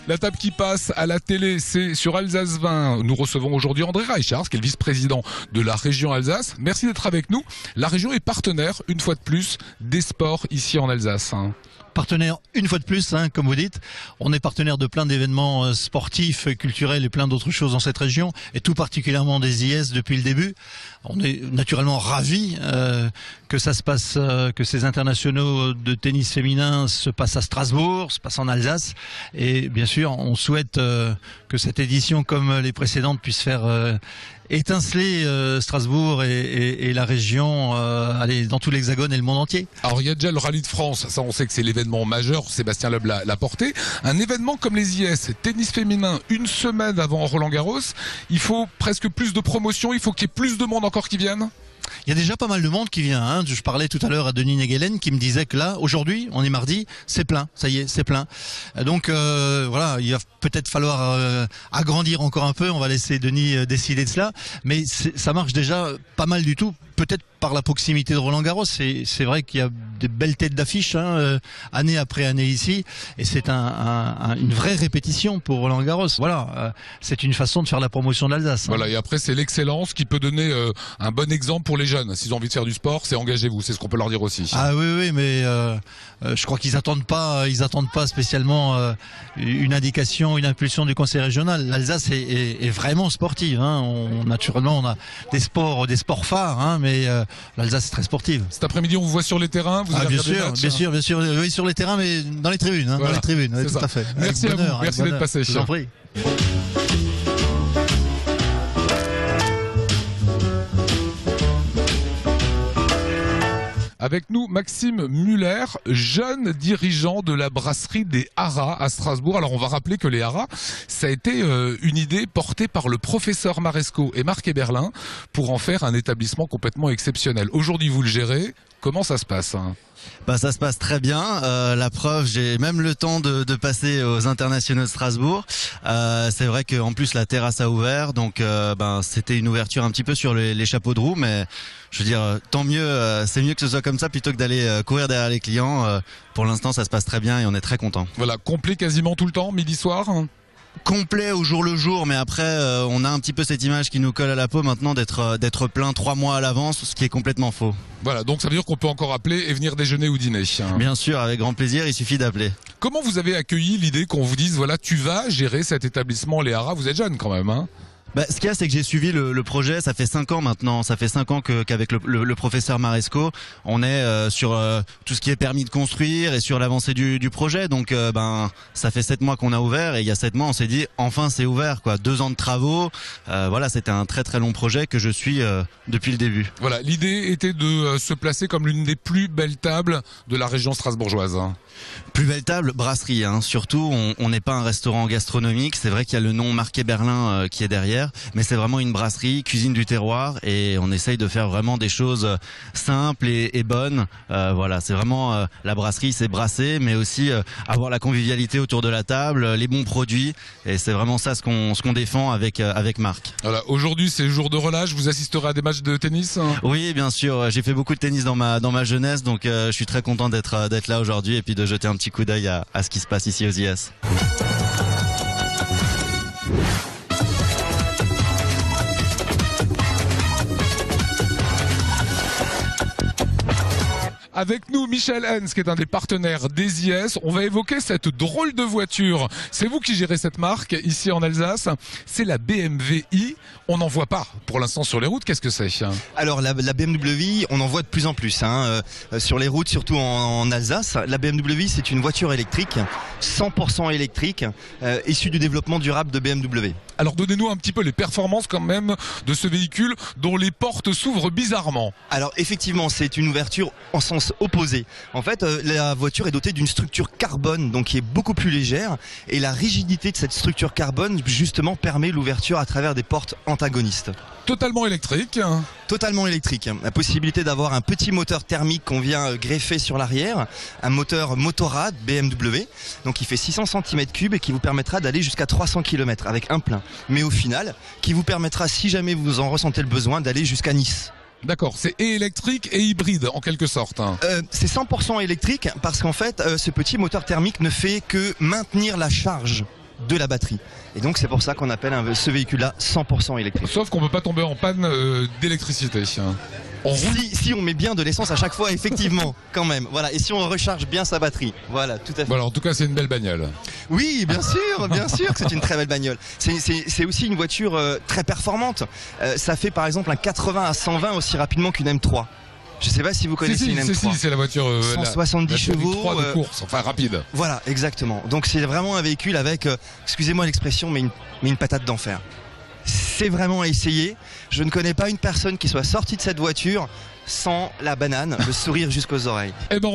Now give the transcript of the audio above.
La table qui passe à la télé, c'est sur Alsace 20. Nous recevons aujourd'hui André Reichard, qui est le vice-président de la région Alsace. Merci d'être avec nous. La région est partenaire, une fois de plus, des sports ici en Alsace. Partenaire une fois de plus, comme vous dites. On est partenaire de plein d'événements sportifs, culturels et plein d'autres choses dans cette région, et tout particulièrement des IS depuis le début. On est naturellement ravis que ça se passe, que ces internationaux de tennis féminin se passent à Strasbourg, se passent en Alsace, et bien sûr on souhaite que cette édition, comme les précédentes, puisse faire étinceler Strasbourg et la région, aller dans tout l'Hexagone et le monde entier. Alors il y a déjà le Rallye de France, ça on sait que c'est l'événement majeur, Sébastien Loeb l'a porté. Un événement comme les IS, tennis féminin, une semaine avant Roland-Garros, il faut presque plus de promotion, il faut qu'il y ait plus de monde encore qui viennent. Il y a déjà pas mal de monde qui vient. Je parlais tout à l'heure à Denis Negelen qui me disait que là, aujourd'hui, on est mardi, c'est plein. Ça y est, c'est plein. Donc voilà, il va peut-être falloir agrandir encore un peu. On va laisser Denis décider de cela. Mais ça marche déjà pas mal du tout. Peut-être par la proximité de Roland-Garros. C'est vrai qu'il y a des belles têtes d'affiche, année après année ici. Et c'est une vraie répétition pour Roland-Garros. Voilà, c'est une façon de faire la promotion de l'Alsace. Voilà, et après c'est l'excellence qui peut donner un bon exemple pour les jeunes. S'ils ont envie de faire du sport, c'est engagez-vous, c'est ce qu'on peut leur dire aussi. Ah oui, mais je crois qu'ils attendent pas spécialement une indication, une impulsion du conseil régional. L'Alsace est vraiment sportive. Naturellement, on a des sports phares, mais l'Alsace est très sportive. Cet après-midi, on vous voit sur les terrains. Vous allez bien sûr, oui, sur les terrains, mais dans les tribunes, voilà, dans les tribunes, oui, tout à fait. Merci à vous, merci d'être passé. Je vous en prie. Avec nous, Maxime Muller, jeune dirigeant de la brasserie des Haras à Strasbourg. Alors, on va rappeler que les Haras, ça a été une idée portée par le professeur Maresco et Marc Eberlin pour en faire un établissement complètement exceptionnel. Aujourd'hui, vous le gérez. Comment ça se passe ? Ça se passe très bien. La preuve, j'ai même le temps de passer aux internationaux de Strasbourg. C'est vrai qu'en plus la terrasse a ouvert, donc c'était une ouverture un petit peu sur les chapeaux de roue, mais je veux dire, tant mieux. C'est mieux que ce soit comme ça plutôt que d'aller courir derrière les clients. Pour l'instant, ça se passe très bien et on est très content. Voilà, complet quasiment tout le temps, midi soir. Complet au jour le jour, mais après on a un petit peu cette image qui nous colle à la peau maintenant d'être plein 3 mois à l'avance, ce qui est complètement faux. Voilà, donc ça veut dire qu'on peut encore appeler et venir déjeuner ou dîner. Bien sûr, avec grand plaisir, il suffit d'appeler. Comment vous avez accueilli l'idée qu'on vous dise, voilà, tu vas gérer cet établissement, les Haras, vous êtes jeune quand même, Ce qu'il y a, c'est que j'ai suivi le projet, ça fait 5 ans maintenant. Ça fait 5 ans qu'avec le professeur Maresco, on est sur tout ce qui est permis de construire et sur l'avancée du projet. Donc ça fait 7 mois qu'on a ouvert et il y a 7 mois on s'est dit enfin c'est ouvert, 2 ans de travaux. Voilà, c'était un très très long projet que je suis depuis le début. Voilà, l'idée était de se placer comme l'une des plus belles tables de la région strasbourgeoise. Plus belle table, brasserie, surtout on n'est pas un restaurant gastronomique. C'est vrai qu'il y a le nom Marc Eberlin qui est derrière, mais c'est vraiment une brasserie, cuisine du terroir, et on essaye de faire vraiment des choses simples et bonnes. Voilà, c'est vraiment la brasserie, c'est brasser, mais aussi avoir la convivialité autour de la table, les bons produits, et c'est vraiment ça ce qu'on défend avec Marc. Voilà, aujourd'hui c'est jour de relâche, vous assisterez à des matchs de tennis ? Oui, bien sûr, j'ai fait beaucoup de tennis dans ma jeunesse, donc je suis très content d'être là aujourd'hui et puis de jeter un petit coup d'œil à ce qui se passe ici aux IS. Avec nous, Michel Hens, qui est un des partenaires des IS. On va évoquer cette drôle de voiture. C'est vous qui gérez cette marque ici en Alsace. C'est la BMW i. On n'en voit pas pour l'instant sur les routes. Qu'est-ce que c'est ? Alors la BMW i, on en voit de plus en plus sur les routes, surtout en Alsace. La BMW i, c'est une voiture électrique, 100% électrique, issue du développement durable de BMW. Alors donnez-nous un petit peu les performances quand même de ce véhicule dont les portes s'ouvrent bizarrement. Alors effectivement, c'est une ouverture en sens opposé. En fait, la voiture est dotée d'une structure carbone, donc qui est beaucoup plus légère, et la rigidité de cette structure carbone justement permet l'ouverture à travers des portes antagonistes. Totalement électrique. Totalement électrique. La possibilité d'avoir un petit moteur thermique qu'on vient greffer sur l'arrière, un moteur Motorrad BMW, donc qui fait 600 cm3 et qui vous permettra d'aller jusqu'à 300 km avec un plein. Mais au final, qui vous permettra, si jamais vous en ressentez le besoin, d'aller jusqu'à Nice. D'accord, c'est électrique et hybride en quelque sorte. C'est 100% électrique parce qu'en fait, ce petit moteur thermique ne fait que maintenir la charge de la batterie. Et donc c'est pour ça qu'on appelle ce véhicule-là 100% électrique. Sauf qu'on peut pas tomber en panne d'électricité. On roule. Si on met bien de l'essence à chaque fois, effectivement, quand même. Voilà. Et si on recharge bien sa batterie. Voilà, tout à fait. Voilà, en tout cas, c'est une belle bagnole. Oui, bien sûr que c'est une très belle bagnole. C'est aussi une voiture très performante. Ça fait par exemple un 80 à 120 aussi rapidement qu'une M3. Je sais pas si vous connaissez une M3. Si, c'est la voiture 170 chevaux 3 de course, enfin rapide. Voilà, exactement. Donc c'est vraiment un véhicule avec, excusez-moi l'expression, mais une patate d'enfer. C'est vraiment à essayer. Je ne connais pas une personne qui soit sortie de cette voiture sans la banane, le sourire jusqu'aux oreilles. Eh ben,